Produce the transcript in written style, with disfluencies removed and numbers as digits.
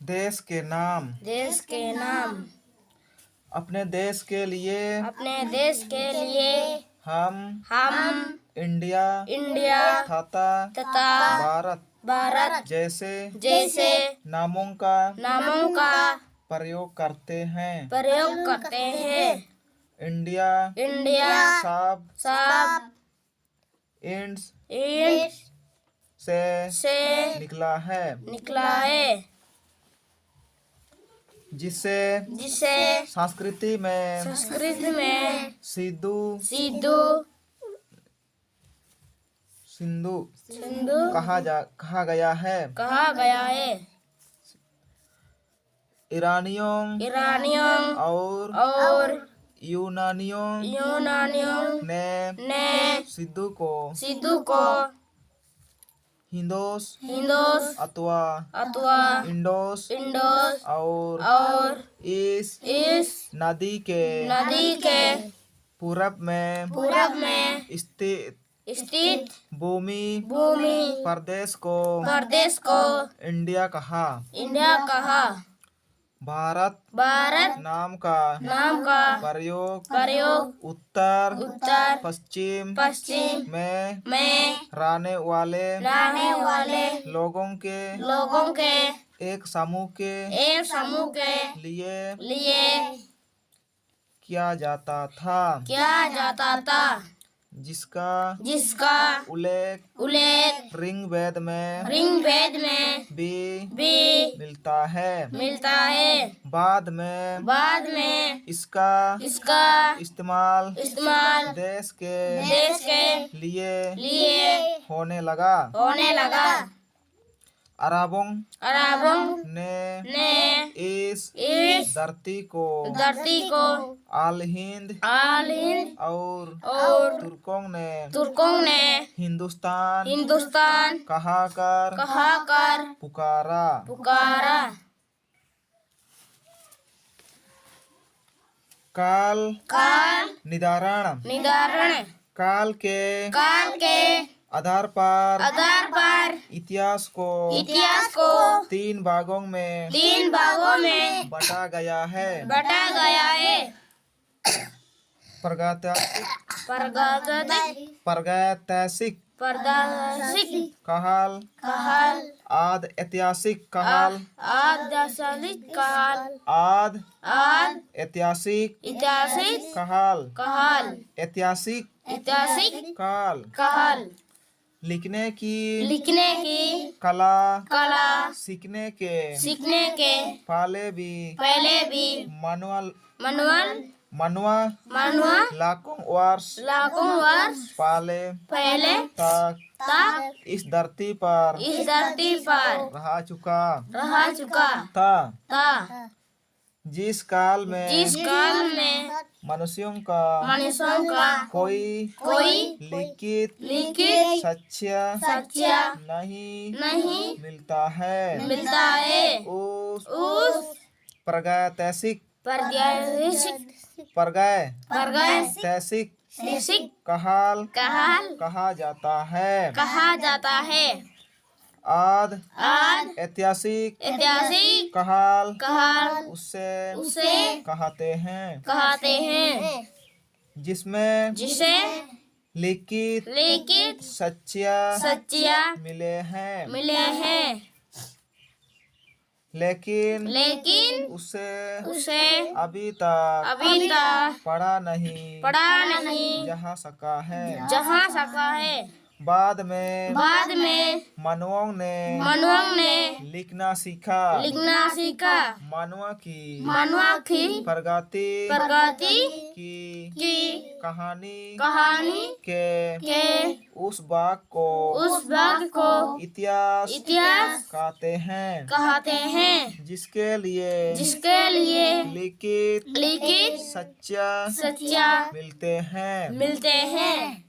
देश के नाम। देश के नाम। अपने देश के लिए। अपने देश के लिए। हम इंडिया तथा भारत जैसे नामों का प्रयोग करते हैं। इंडिया सब इंड्स से निकला है जिससे संस्कृति में सिंधु कहा गया है। ईरानियों और यूनानियों ने सिंधु को हिंदोस अथवा इंडोस और इस नदी के पूरब में स्थित भूमि प्रदेश को इंडिया कहा। भारत नाम का प्रयोग उत्तर पश्चिम में रहने वाले लोगों के एक समूह के लिए किया जाता था जिसका उल्लेख ऋग्वेद में भी मिलता है। बाद में इसका इस्तेमाल देश के लिए होने लगा। अरबों ने इस धरती को अल हिंद और तुर्कों ने हिंदुस्तान कहकर पुकारा। काल निर्धारण काल के आधार पर इतिहास को तीन भागों में बांटा गया है। प्रागैतिहासिक काल, आद ऐतिहासिक काल, ऐतिहासिक काल, लिखने की कला सीखने के पहले भी मनुआ लाखों वर्ष पहले तक इस धरती पर रह चुका था। जिस काल में मनुष्यों का कोई लिखित साक्ष्य नहीं मिलता है। उस प्रागैतिहासिक काल कहा जाता है। आद ऐतिहासिक काल उसे कहते हैं जिसे लिखित साक्ष्य मिले हैं लेकिन उसे अभी तक पढ़ा नहीं जा सका है। बाद में मनुओं ने लिखना सीखा। मनुआ की प्रगति की कहानी के उस भाग को इतिहास कहते हैं जिसके लिए लिखित साक्ष्य मिलते हैं।